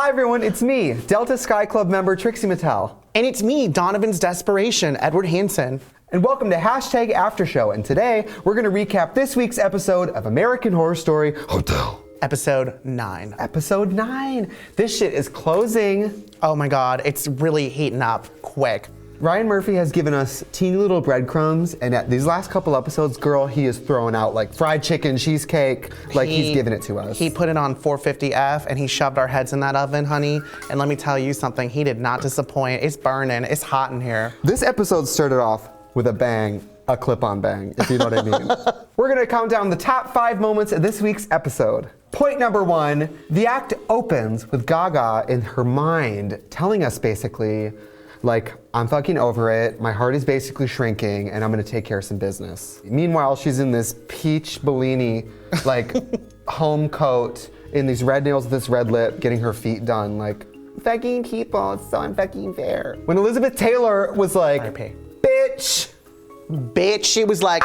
Hi everyone, it's me, Delta Sky Club member Trixie Mattel. And it's me, Donovan's Desperation, Edward Hansen. And welcome to #AfterShow. And today, we're going to recap this week's episode of American Horror Story Hotel. Episode 9. Episode 9. This shit is closing. Oh my God, it's really heating up quick. Ryan Murphy has given us teeny little breadcrumbs, and at these last couple episodes, girl, he is throwing out like fried chicken, cheesecake, like he's giving it to us. He put it on 450F and he shoved our heads in that oven, honey. And let me tell you something, he did not disappoint. It's burning, it's hot in here. This episode started off with a bang, a clip-on bang, if you know what I mean. We're gonna count down the top 5 moments of this week's episode. Point number 1, the act opens with Gaga in her mind telling us basically, like, I'm fucking over it, my heart is basically shrinking, and I'm gonna take care of some business. Meanwhile, she's in this peach Bellini, like, home coat, in these red nails with this red lip, getting her feet done, like, fucking people, it's so unfucking fair. When Elizabeth Taylor was like, bitch. Bitch, she was like,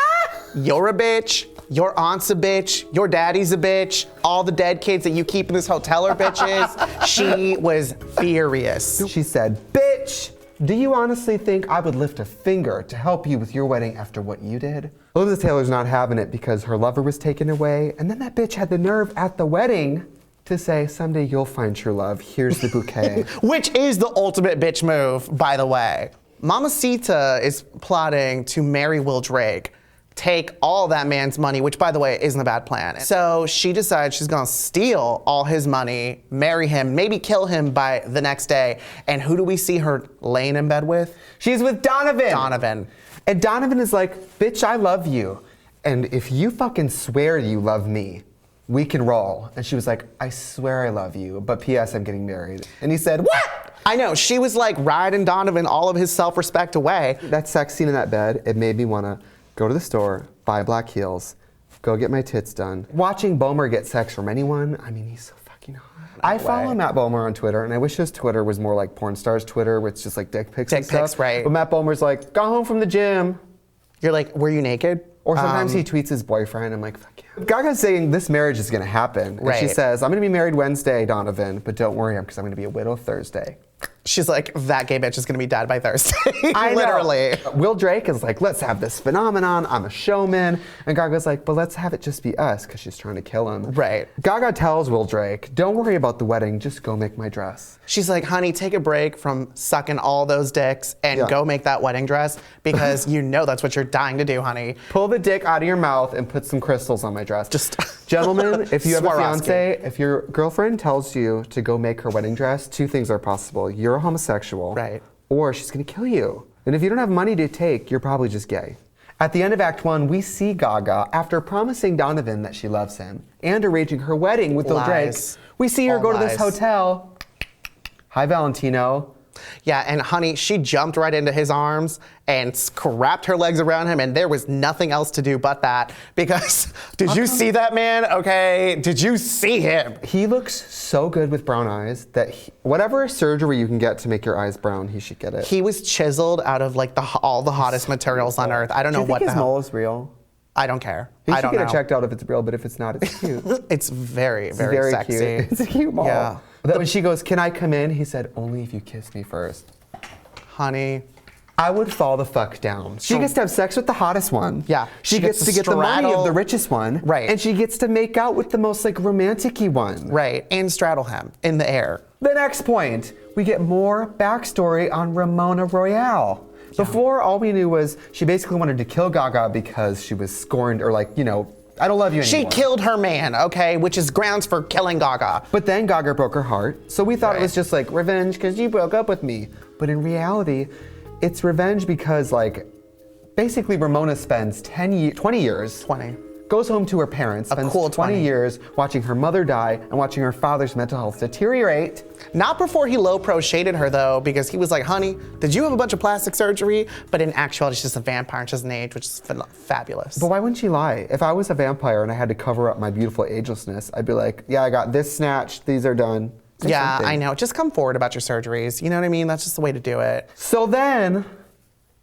you're a bitch, your aunt's a bitch, your daddy's a bitch, all the dead kids that you keep in this hotel are bitches. She was furious. She said, bitch. Do you honestly think I would lift a finger to help you with your wedding after what you did? Elizabeth Taylor's not having it because her lover was taken away, and then that bitch had the nerve at the wedding to say, someday you'll find true love, here's the bouquet. Which is the ultimate bitch move, by the way. Mamacita is plotting to marry Will Drake, take all that man's money, which by the way, isn't a bad plan. So she decides she's gonna steal all his money, marry him, maybe kill him by the next day. And who do we see her laying in bed with? She's with Donovan. Donovan. And Donovan is like, bitch, I love you. And if you fucking swear you love me, we can roll. And she was like, I swear I love you, but P.S. I'm getting married. And he said, what? I know, she was like riding Donovan all of his self-respect away. That sex scene in that bed, it made me wanna go to the store, buy black heels, go get my tits done. Watching Bomer get sex from anyone, I mean, he's so fucking hot. I follow Matt Bomer on Twitter, and I wish his Twitter was more like porn stars' Twitter, where it's just like dick pics and stuff. Dick pics, right. But Matt Bomer's like, got home from the gym. You're like, were you naked? Or sometimes he tweets his boyfriend, I'm like, fuck yeah. Gaga's saying this marriage is gonna happen. Right. And she says, I'm gonna be married Wednesday, Donovan, but don't worry, because I'm gonna be a widow Thursday. She's like, that gay bitch is gonna be dead by Thursday. I Literally. know. Will Drake is like, let's have this phenomenon, I'm a showman. And Gaga's like, but let's have it just be us, because she's trying to kill him. Right. Gaga tells Will Drake, don't worry about the wedding, just go make my dress. She's like, honey, take a break from sucking all those dicks and go make that wedding dress, because you know that's what you're dying to do, honey. Pull the dick out of your mouth and put some crystals on my dress. Just, gentlemen, if you have a fiance, if your girlfriend tells you to go make her wedding dress, 2 things are possible. You're a homosexual, right? Or she's gonna kill you. And if you don't have money to take, you're probably just gay. At the end of Act 1, we see Gaga, after promising Donovan that she loves him and arranging her wedding with Will Drake, we see her go to this hotel. Hi, Valentino. Yeah, and honey, she jumped right into his arms and wrapped her legs around him, and there was nothing else to do but that, because did you see that man? Okay, did you see him? He looks so good with brown eyes that whatever surgery you can get to make your eyes brown, he should get it. He was chiseled out of like all the hottest materials on earth. I don't know what the hell. Do you think his mole is real? I don't care. He should get it checked out if it's real, but if it's not, it's cute. It's very, very sexy. Cute. It's a cute mole. Yeah. When she goes, can I come in? He said, only if you kiss me first. Honey. I would fall the fuck down. She gets to have sex with the hottest one. Yeah. She gets to get the money of the richest one. Right. And she gets to make out with the most like romantic-y one. Right. And straddle him in the air. The next point, we get more backstory on Ramona Royale. Before, all we knew was she basically wanted to kill Gaga because she was scorned, or like, you know, I don't love you anymore. She killed her man, okay, which is grounds for killing Gaga. But then Gaga broke her heart, so we thought it was just like revenge because you broke up with me. But in reality, it's revenge because like, basically Ramona spends 20 years, goes home to her parents, spends 20 years watching her mother die and watching her father's mental health deteriorate. Not before he low-pro shaded her though, because he was like, honey, did you have a bunch of plastic surgery? But in actuality, she's just a vampire and she doesn't age, which is fabulous. But why wouldn't she lie? If I was a vampire and I had to cover up my beautiful agelessness, I'd be like, yeah, I got this snatched, these are done. Yeah, I know. Just come forward about your surgeries. You know what I mean? That's just the way to do it. So then,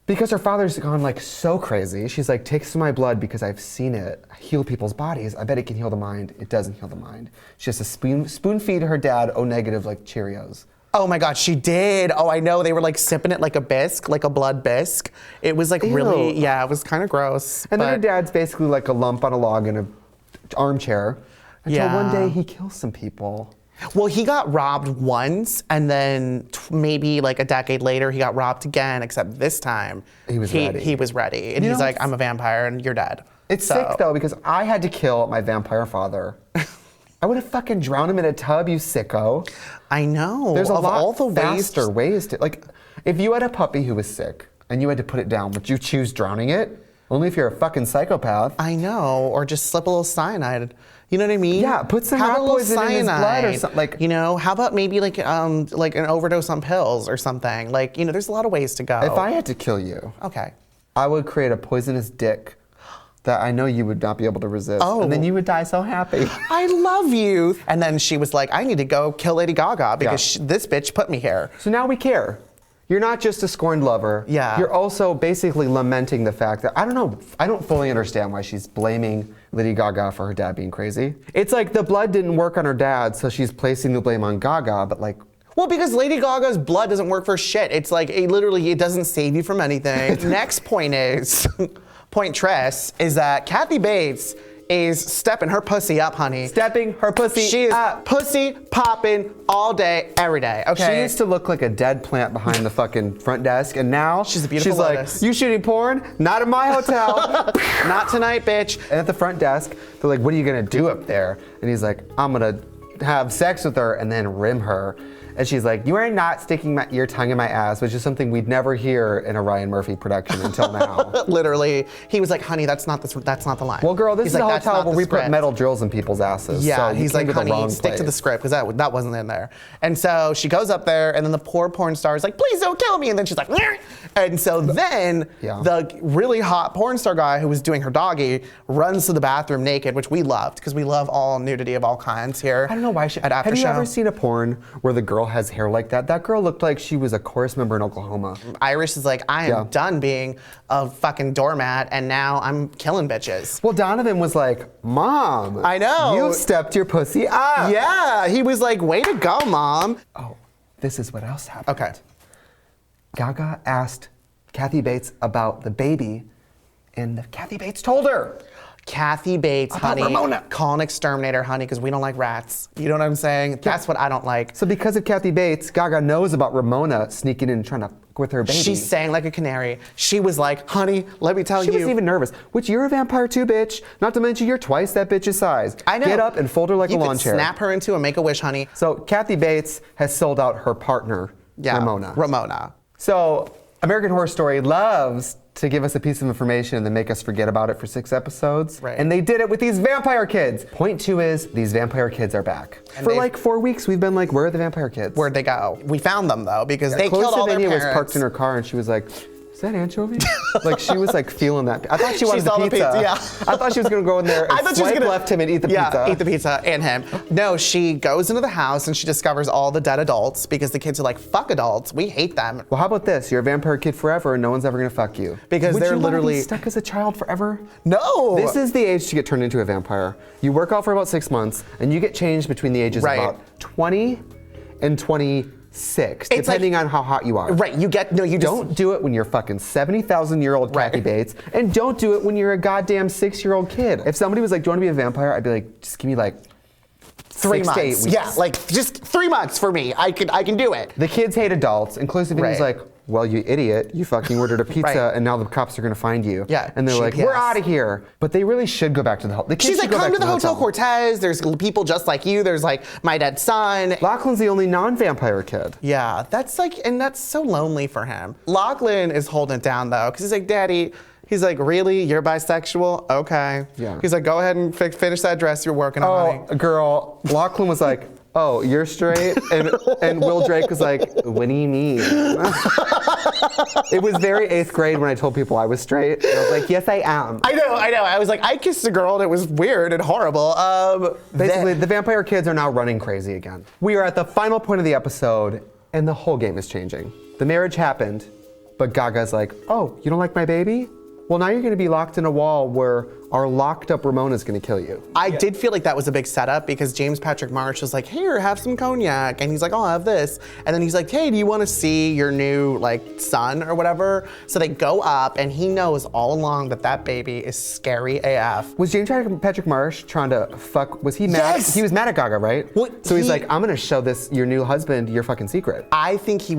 Because her father's gone like so crazy. She's like, take some of my blood because I've seen it heal people's bodies. I bet it can heal the mind. It doesn't heal the mind. She has to spoon feed her dad O negative like Cheerios. Oh my God, she did. Oh, I know. They were like sipping it like a bisque, like a blood bisque. It was like really, yeah, it was kind of gross. And then her dad's basically like a lump on a log in an armchair until one day he kills some people. Well, he got robbed once, and then maybe like a decade later, he got robbed again, except this time he was ready. He was ready. And he's like, I'm a vampire and you're dead. It's sick though, because I had to kill my vampire father. I would have fucking drowned him in a tub, you sicko. I know. There's a lot all the faster ways to, like, if you had a puppy who was sick and you had to put it down, would you choose drowning it? Only if you're a fucking psychopath. I know, or just slip a little cyanide. You know what I mean? Yeah, put some rat poison in his blood or something. Like, you know, how about maybe like an overdose on pills or something? Like, you know, there's a lot of ways to go. if I had to kill you, Okay. I would create a poisonous dick that I know you would not be able to resist. Oh. And then you would die so happy. I love you. And then she was like, I need to go kill Lady Gaga because this bitch put me here. So now we care. You're not just a scorned lover. Yeah. You're also basically lamenting the fact that, I don't know, I don't fully understand why she's blaming Lady Gaga for her dad being crazy. It's like the blood didn't work on her dad, so she's placing the blame on Gaga, but like, Well, because Lady Gaga's blood doesn't work for shit. It's like, it doesn't save you from anything. Next point is, point Tress, is that Kathy Bates is stepping her pussy up, honey. stepping her pussy She is up. pussy popping all day, every day, okay? She used to look like a dead plant behind the fucking front desk, and now She's a beautiful she's like, lettuce. you shooting porn? Not in my hotel. Not tonight, bitch. And at the front desk, they're like, what are you gonna do up there? And he's like, I'm gonna have sex with her and then rim her. And she's like, you are not sticking your tongue in my ass, which is something we'd never hear in a Ryan Murphy production until now. Literally, he was like, honey, that's not the line. Well, girl, this He's is like, a "That's hotel not where the we put script." metal drills in people's asses. Yeah, so you he's came like, to the wrong honey, stick to the place. script, because that wasn't in there. And so she goes up there, and then the poor porn star is like, please don't kill me. And then she's like, "Nyeh." And so then the really hot porn star guy who was doing her doggy runs to the bathroom naked, which we loved, because we love all nudity of all kinds here. I don't know why she. At After Have you Show. ever seen a porn where the girl has hair like that? That girl looked like she was a chorus member in Oklahoma. Iris is like, I am done being a fucking doormat, and now I'm killing bitches. Well, Donovan was like, Mom. I know. You stepped your pussy up. Yeah, he was like, way to go, Mom. Oh, this is what else happened. Okay. Gaga asked Kathy Bates about the baby, and Kathy Bates told her. Kathy Bates, About honey, Ramona. call an exterminator, honey, because we don't like rats. You know what I'm saying? That's what I don't like. So because of Kathy Bates, Gaga knows about Ramona sneaking in and trying to fuck with her baby. She sang like a canary. She was like, honey, let me tell you. She was even nervous. Which you're a vampire too, bitch. Not to mention you're twice that bitch's size. I know. Get up and fold her like you a lawn could chair. snap her into a Make-A-Wish, honey. So Kathy Bates has sold out her partner, Ramona. Ramona. So American Horror Story loves to give us a piece of information and then make us forget about it for 6 episodes. Right. And they did it with these vampire kids. Point 2 is these vampire kids are back. And for like 4 weeks, we've been like, where are the vampire kids? Where'd they go? We found them, though, because they Chloe killed all their Sevigny parents. was parked in her car and she was like, is that anchovy? Like she was like feeling that. I thought she wanted saw the the pizza. pizza, yeah. I thought she was gonna go in there and swipe left him and eat the pizza. Yeah, eat the pizza and him. No, she goes into the house and she discovers all the dead adults because the kids are like, fuck adults, we hate them. Well, how about this? You're a vampire kid forever and no one's ever gonna fuck you. Because Would they're you wanna literally be stuck as a child forever. No. This is the age to get turned into a vampire. You work out for about 6 months and you get changed between the ages of about 20 and 26, It's depending like- on how hot you are. Right, you Don't do it when you're fucking 70,000-year-old Kathy Bates, and don't do it when you're a goddamn 6-year-old kid. If somebody was like, do you want to be a vampire? I'd be like, just give me like 3 6 to 8 months. weeks. Yeah, like just 3 months for me. I can do it. The kids hate adults. Inclusive was like, well, you idiot, you fucking ordered a pizza and now the cops are gonna find you. Yeah, And they're like, GPS. we're out of here. But they really should go back to the hotel. She's like, come to the Hotel Cortez. There's people just like you. There's like my dead son. Lachlan's the only non-vampire kid. Yeah, that's like, and that's so lonely for him. Lachlan is holding it down though, because he's like, Daddy, he's like, really? You're bisexual? Okay. Yeah. He's like, go ahead and finish that dress you're working on, honey. Girl, Lachlan was like, oh, you're straight? And Will Drake was like, what do you mean? It was very 8th grade when I told people I was straight. And I was like, yes, I am. I know. I was like, I kissed a girl and it was weird and horrible. Basically, the vampire kids are now running crazy again. We are at the final point of the episode and the whole game is changing. The marriage happened, But Gaga's like, oh, you don't like my baby? Well, now you're gonna be locked in a wall where our locked up Ramona's gonna kill you. I did feel like that was a big setup because James Patrick Marsh was like, here, have some cognac. And he's like, oh, I'll have this. And then he's like, hey, do you wanna see your new son or whatever? So they go up and he knows all along that that baby is scary AF. Was James Patrick Marsh trying to fuck, was he mad? Yes! He was mad at Gaga, right? Well, so he's like, I'm gonna show your new husband your fucking secret. I think he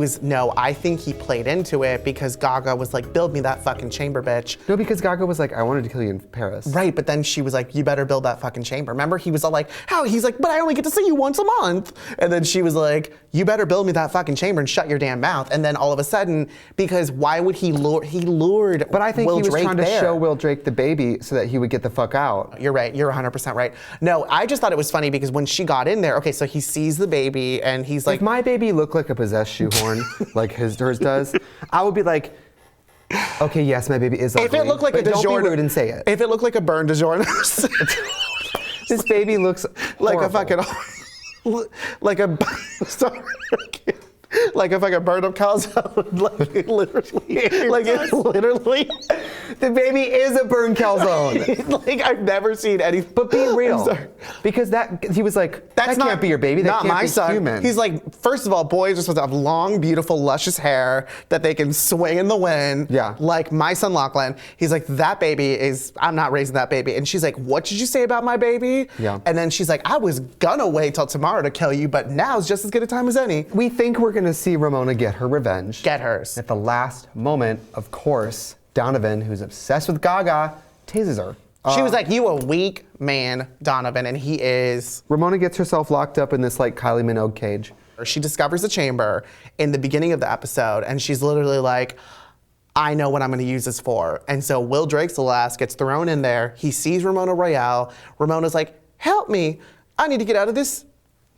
played into it because Gaga was like, build me that fucking chamber, bitch. No, because Gaga was like, I wanted to kill you in Paris. Right, but then she was like, you better build that fucking chamber. Remember, he was all like, how? He's like, but I only get to see you once a month. And then she was like, you better build me that fucking chamber and shut your damn mouth. And then all of a sudden, because why would he lured But I think Will he was Drake trying to there. show Will Drake the baby so that he would get the fuck out. You're right, you're 100% right. No, I just thought it was funny because when she got in there, okay, so he sees the baby and he's like, If my baby looked like a possessed shoehorn, like hers does, I would be like, okay, yes, my baby is ugly. if it looked like a but DiGiorno, don't be rude and say it. If it looked like a burned DiGiorno, This baby looks like horrible. a fucking, like a, sorry, like a fucking burned up calzone, like literally. The baby is a burned calzone. Like I've never seen any. But be I'm real, sorry. because he was like, that can't be your baby. That not can't my be son. human. He's like, first of all, boys are supposed to have long, beautiful, luscious hair that they can swing in the wind. Yeah. Like my son Lachlan. He's like, that baby is. I'm not raising that baby. And she's like, what did you say about my baby? Yeah. And then she's like, I was gonna wait till tomorrow to kill you, but now's just as good a time as any. We think we're gonna see Ramona get her revenge. Get hers. At the last moment, of course, Donovan, who's obsessed with Gaga, tases her. She was like, you a weak man, Donovan, and he is. Ramona gets herself locked up in this like Kylie Minogue cage. She discovers the chamber in the beginning of the episode, and she's literally like, I know what I'm gonna use this for. And so Will Drake's the last gets thrown in there. He sees Ramona Royale. Ramona's like, help me. I need to get out of this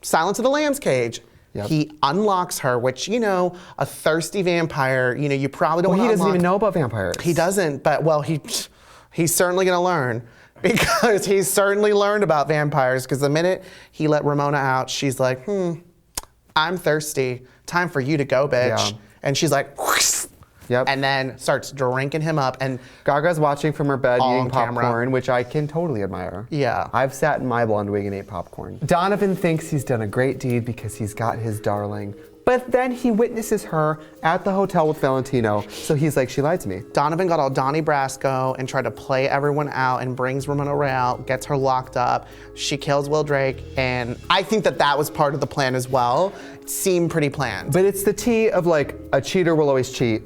Silence of the Lambs cage. Yep. He unlocks her, which, you know, a thirsty vampire, you know, you probably don't Well, he want to doesn't even know about vampires. He doesn't, but well, he's certainly gonna learn because he's certainly learned about vampires because the minute he let Ramona out, she's like, I'm thirsty. Time for you to go, bitch. Yeah. And she's like, Yep. and then starts drinking him up. And Gaga's watching from her bed All eating on camera. popcorn, which I can totally admire. Yeah. I've sat in my blonde wig and ate popcorn. Donovan thinks he's done a great deed because he's got his darling. But then he witnesses her at the hotel with Valentino. So he's like, she lied to me. Donovan got all Donnie Brasco and tried to play everyone out and brings Ramona Royale, gets her locked up. She kills Will Drake. And I think that was part of the plan as well. It seemed pretty planned. But it's the tea of like, a cheater will always cheat.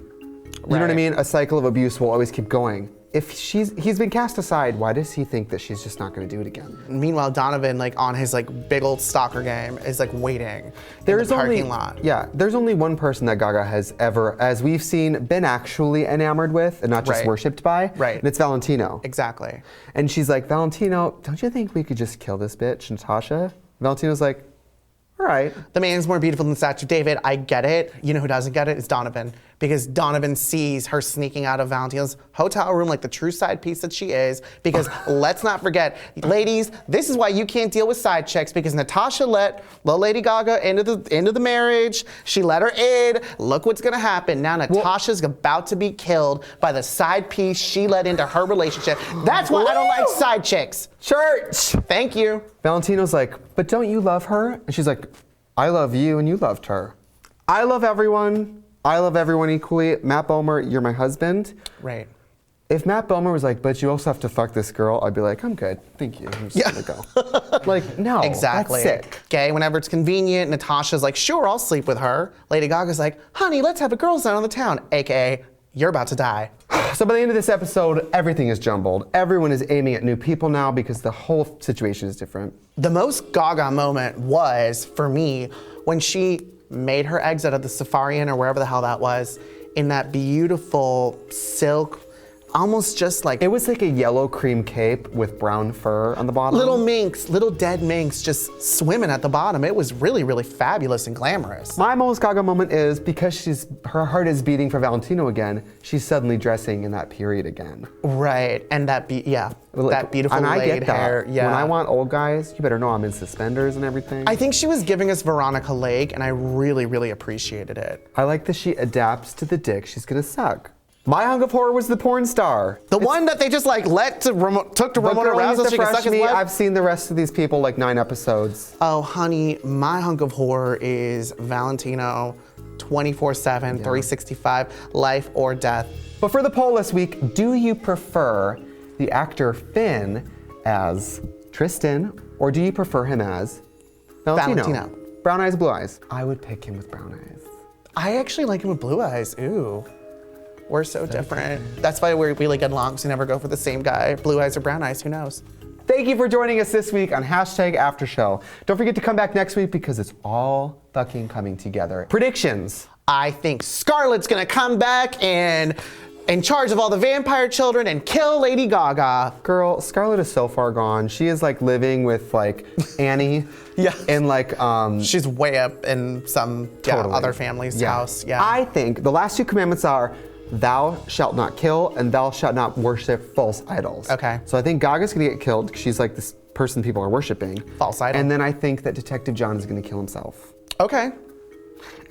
You know what I Right. mean? A cycle of abuse will always keep going. If he's been cast aside, why does he think that she's just not gonna do it again? Meanwhile, Donovan, like on his like big old stalker game, is like waiting in the parking lot. Yeah, there's only one person that Gaga has ever, as we've seen, been actually enamored with and not just Right. worshipped by. Right. And it's Valentino. Exactly. And she's like, Valentino, don't you think we could just kill this bitch, Natasha? Valentino's like, all right. The man is more beautiful than the statue of David. I get it. You know who doesn't get it? It's Donovan. Because Donovan sees her sneaking out of Valentino's hotel room like the true side piece that she is. Because let's not forget, ladies, this is why you can't deal with side chicks. Because Natasha let little Lady Gaga into the marriage. She let her in. Look what's gonna happen. Now Natasha's about to be killed by the side piece she let into her relationship. That's why I don't like side chicks. Church! Thank you. Valentino's like, but don't you love her? And she's like, I love you and you loved her. I love everyone. I love everyone equally. Matt Bomer, you're my husband. Right. If Matt Bomer was like, but you also have to fuck this girl, I'd be like, I'm good. Thank you. I'm just gonna go. Like, no. Exactly. That's sick. Okay, whenever it's convenient, Natasha's like, sure, I'll sleep with her. Lady Gaga's like, honey, let's have a girls' night on the town. AKA, you're about to die. So by the end of this episode, everything is jumbled. Everyone is aiming at new people now because the whole situation is different. The most Gaga moment was, for me, when she made her exit of the Safari Inn or wherever the hell that was, in that beautiful silk almost just like It was like a yellow cream cape with brown fur on the bottom. little minks, little dead minks just swimming at the bottom. It was really, really fabulous and glamorous. My most Gaga moment is because her heart is beating for Valentino again, she's suddenly dressing in that period again. Right, and that beautiful and I laid get that. hair. Yeah. When I want old guys, you better know I'm in suspenders and everything. I think she was giving us Veronica Lake, and I really, really appreciated it. I like that she adapts to the dick she's gonna suck. My hunk of horror was the porn star. The one that they just like took to The Ramona girl who Rousey used so to she could fresh suck his me, wife. I've seen the rest of these people like 9 episodes. Oh, honey, my hunk of horror is Valentino, 24/7, 365, life or death. But for the poll this week, do you prefer the actor Finn as Tristan, or do you prefer him as Valentino? Brown eyes, blue eyes. I would pick him with brown eyes. I actually like him with blue eyes. Ooh. We're so different. That's why we really get along, so we never go for the same guy. Blue eyes or brown eyes, who knows? Thank you for joining us this week on #AfterShow. Don't forget to come back next week because it's all fucking coming together. Predictions. I think Scarlett's gonna come back and in charge of all the vampire children and kill Lady Gaga. Girl, Scarlett is so far gone. She is like living with like Annie. Yeah. In like She's way up in some other family's house. Yeah. I think the last 2 commandments are thou shalt not kill and thou shalt not worship false idols. Okay. So I think Gaga's gonna get killed because she's like this person people are worshiping. False idol. And then I think that Detective John is gonna kill himself. Okay.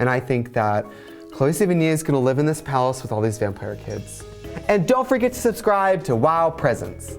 And I think that Chloe Sevigny is gonna live in this palace with all these vampire kids. And don't forget to subscribe to Wow Presents.